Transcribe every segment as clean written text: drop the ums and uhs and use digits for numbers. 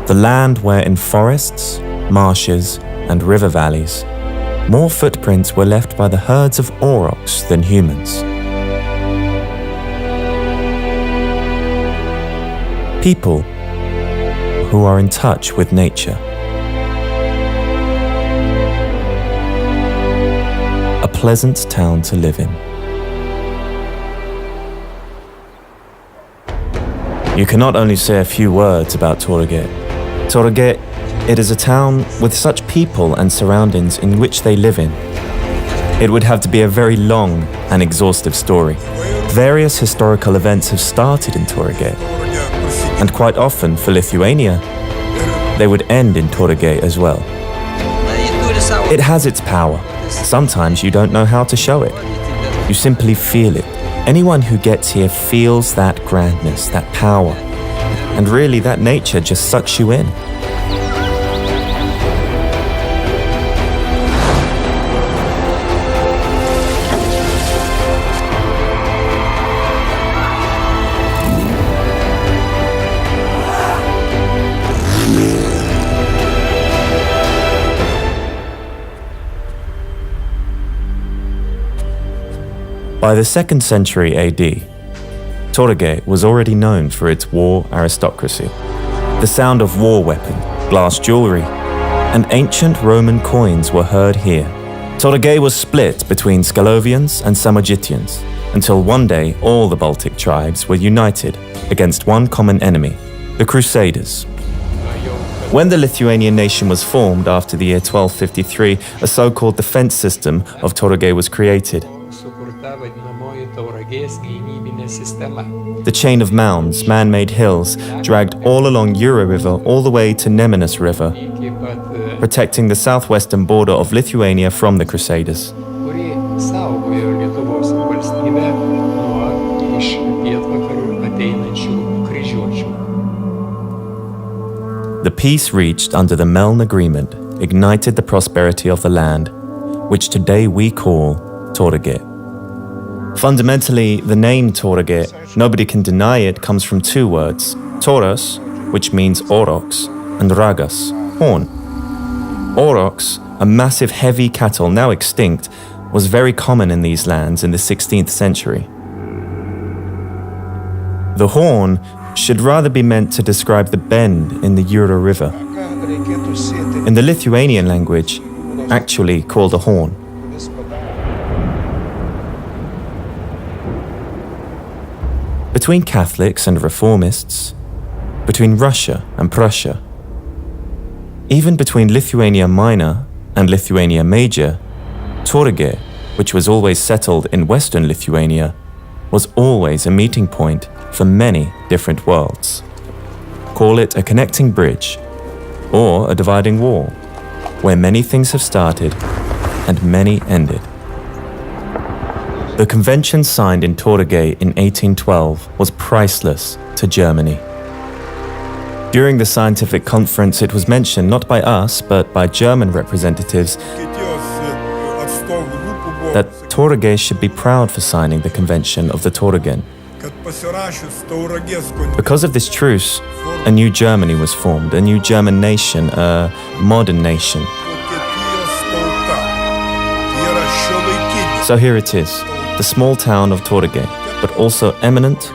The land where in forests, marshes, and river valleys, more footprints were left by the herds of aurochs than humans. People who are in touch with nature. A pleasant town to live in. You cannot only say a few words about Tauragės. Tauragės, it is a town with such people and surroundings in which they live in. It would have to be a very long and exhaustive story. Various historical events have started in Tauragės, and quite often for Lithuania, they would end in Tauragės as well. It has its power. Sometimes you don't know how to show it. You simply feel it. Anyone who gets here feels that grandness, that power, and really that nature just sucks you in. By the 2nd century AD, Tauragės was already known for its war aristocracy. The sound of war weapon, glass jewelry, and ancient Roman coins were heard here. Tauragės was split between Scalovians and Samogitians, until one day all the Baltic tribes were united against one common enemy, the Crusaders. When the Lithuanian nation was formed after the year 1253, a so-called defense system of Tauragės was created. The chain of mounds, man-made hills, dragged all along Jūra River all the way to Nemunas River, protecting the southwestern border of Lithuania from the Crusaders. The peace reached under the Meln Agreement ignited the prosperity of the land, which today we call Tauragės. Fundamentally, the name Tauragės, nobody can deny it, comes from two words, Tauras, which means aurochs, and ragas, horn. Aurochs, a massive heavy cattle now extinct, was very common in these lands in the 16th century. The horn should rather be meant to describe the bend in the Jūra River. In the Lithuanian language, actually called a horn. Between Catholics and Reformists, between Russia and Prussia, even between Lithuania Minor and Lithuania Major, Tauragės, which was always settled in western Lithuania, was always a meeting point for many different worlds. Call it a connecting bridge, or a dividing wall, where many things have started and many ended. The convention signed in Tauragės in 1812 was priceless to Germany. During the scientific conference, it was mentioned not by us, but by German representatives, that Tauragės should be proud for signing the Convention of the Tauragės. Because of this truce, a new Germany was formed, a new German nation, a modern nation. So here it is. The small town of Tauragės, but also eminent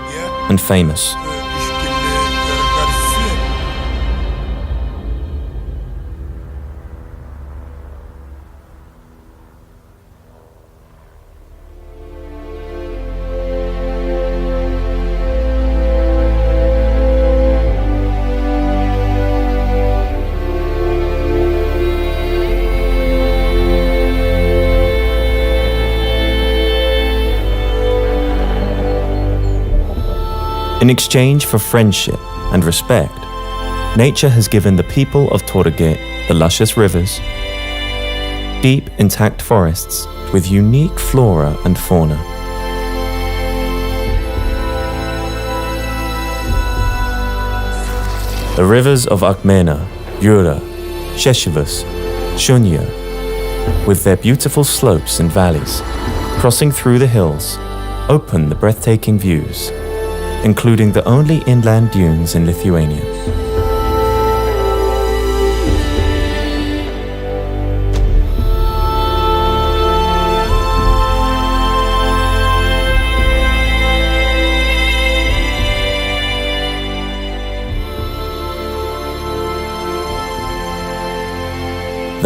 and famous. In exchange for friendship and respect, nature has given the people of Tauragės the luscious rivers, deep intact forests with unique flora and fauna. The rivers of Akmena, Jūra, Šešėvas, Šioje, with their beautiful slopes and valleys, crossing through the hills, open the breathtaking views, including the only inland dunes in Lithuania.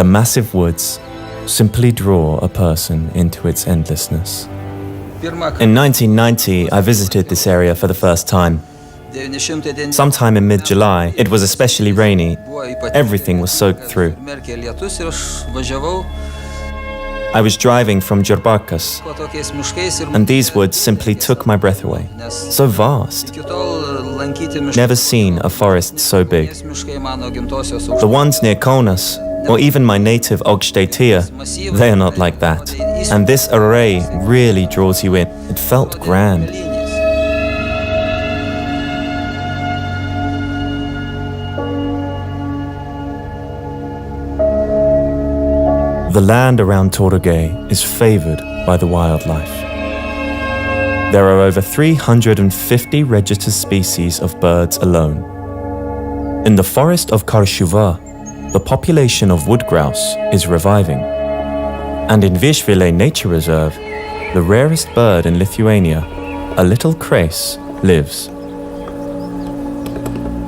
massive woods simply draw a person into its endlessness. In 1990, I visited this area for the first time. Sometime in mid-July, it was especially rainy. Everything was soaked through. I was driving from Jurbarkas, and these woods simply took my breath away. So vast. Never seen a forest so big. The ones near Kaunas, or even my native Aukštaitija, they are not like that. And this array really draws you in. It felt grand. The land around Tauragės is favored by the wildlife. There are over 350 registered species of birds alone. In the forest of Karšuva, the population of wood grouse is reviving. And in Viešvilė Nature Reserve, the rarest bird in Lithuania, a little crase, lives.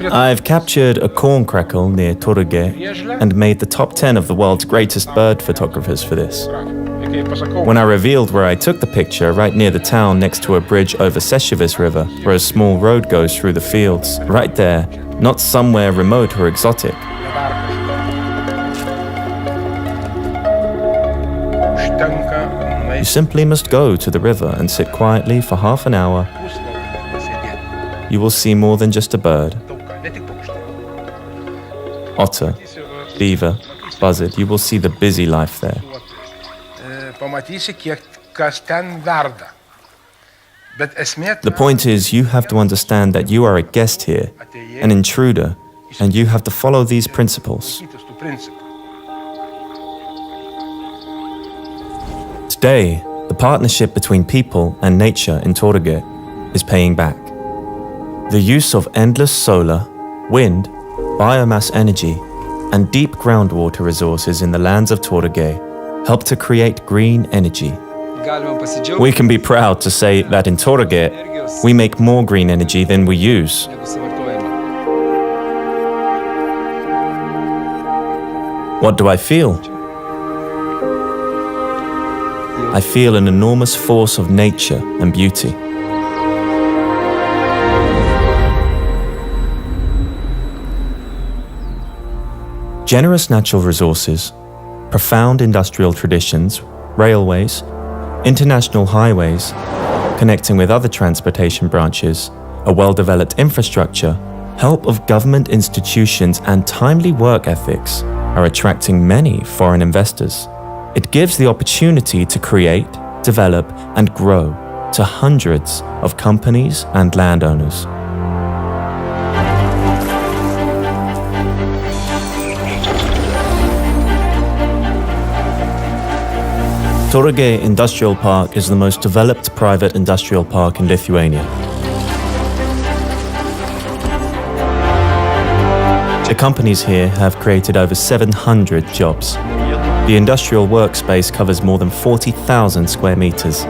I've captured a corn crackle near Tauragės and made the top 10 of the world's greatest bird photographers for this. When I revealed where I took the picture, right near the town next to a bridge over Sešivės River, where a small road goes through the fields, right there, not somewhere remote or exotic. You simply must go to the river and sit quietly for half an hour. You will see more than just a bird. Otter, beaver, buzzard, you will see the busy life there. The point is, you have to understand that you are a guest here, an intruder, and you have to follow these principles. Today, the partnership between people and nature in Tauragės is paying back. The use of endless solar, wind, biomass energy, and deep groundwater resources in the lands of Tauragės help to create green energy. We can be proud to say that in Tauragės, we make more green energy than we use. What do I feel? I feel an enormous force of nature and beauty. Generous natural resources, profound industrial traditions, railways, international highways, connecting with other transportation branches, a well-developed infrastructure, help of government institutions and timely work ethics are attracting many foreign investors. It gives the opportunity to create, develop, and grow to hundreds of companies and landowners. Tauragės Industrial Park is the most developed private industrial park in Lithuania. The companies here have created over 700 jobs. The industrial workspace covers more than 40,000 square meters.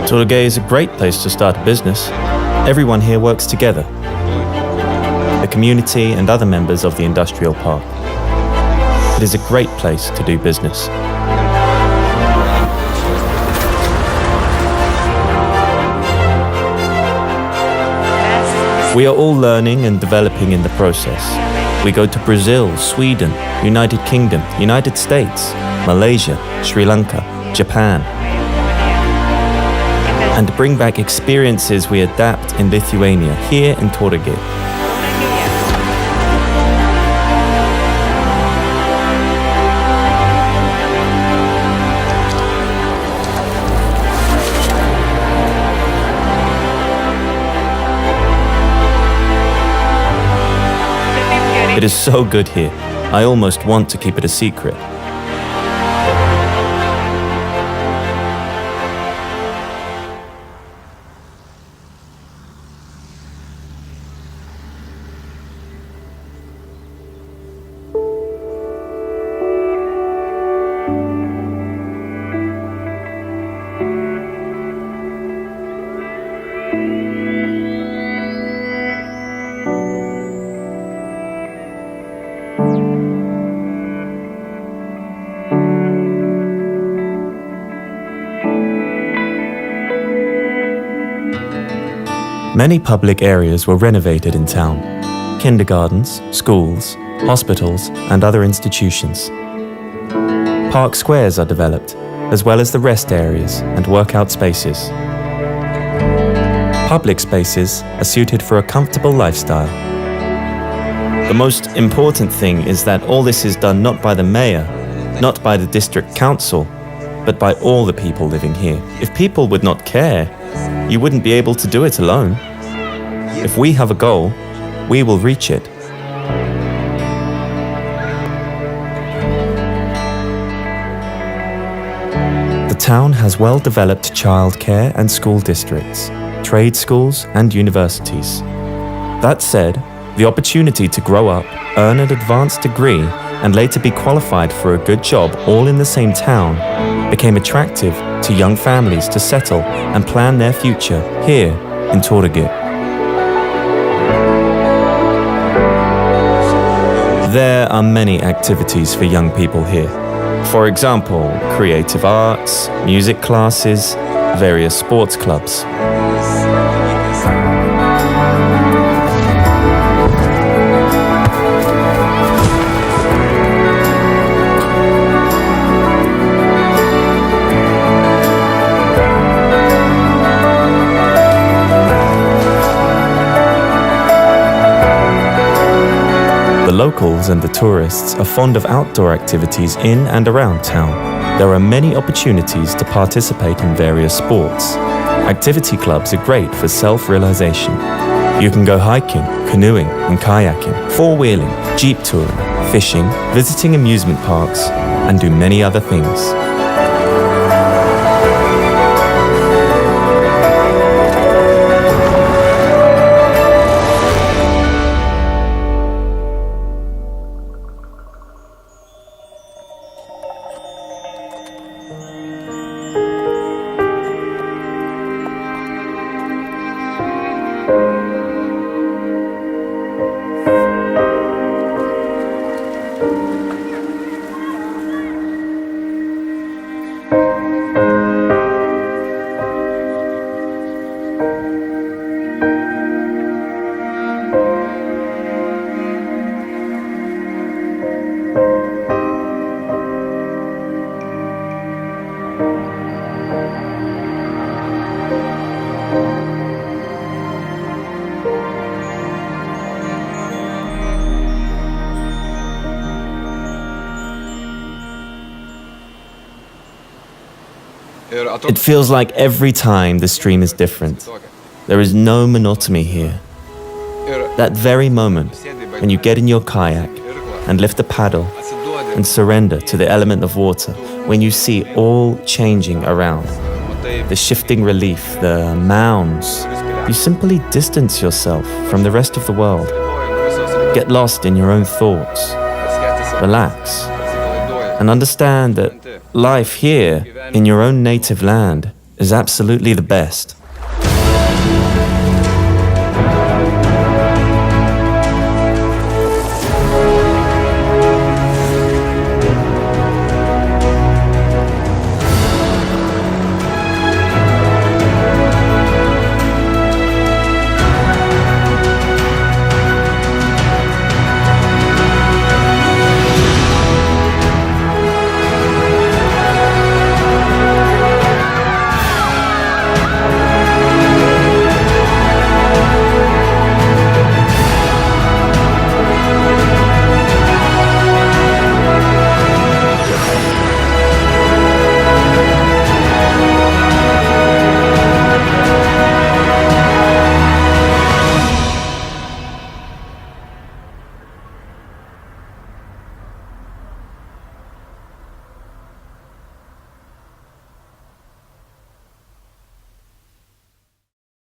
Tauragės is a great place to start a business. Everyone here works together. The community and other members of the industrial park. It is a great place to do business. We are all learning and developing in the process. We go to Brazil, Sweden, United Kingdom, United States, Malaysia, Sri Lanka, Japan, and bring back experiences we adapt in Lithuania, here in Tauragės. It is so good here. I almost want to keep it a secret. Many public areas were renovated in town: kindergartens, schools, hospitals, and other institutions. Park squares are developed, as well as the rest areas and workout spaces. Public spaces are suited for a comfortable lifestyle. The most important thing is that all this is done not by the mayor, not by the district council, but by all the people living here. If people would not care, you wouldn't be able to do it alone. If we have a goal, we will reach it. The town has well-developed childcare and school districts, trade schools and universities. That said, the opportunity to grow up, earn an advanced degree, and later be qualified for a good job all in the same town became attractive to young families to settle and plan their future here in Tauragės. There are many activities for young people here. For example, creative arts, music classes, various sports clubs. The locals and the tourists are fond of outdoor activities in and around town. There are many opportunities to participate in various sports. Activity clubs are great for self-realization. You can go hiking, canoeing and kayaking, four-wheeling, jeep touring, fishing, visiting amusement parks, and do many other things. It feels like every time the stream is different. There is no monotony here. That very moment when you get in your kayak and lift the paddle and surrender to the element of water, when you see all changing around, the shifting relief, the mounds, you simply distance yourself from the rest of the world. Get lost in your own thoughts. Relax. And understand that life here, in your own native land, is absolutely the best.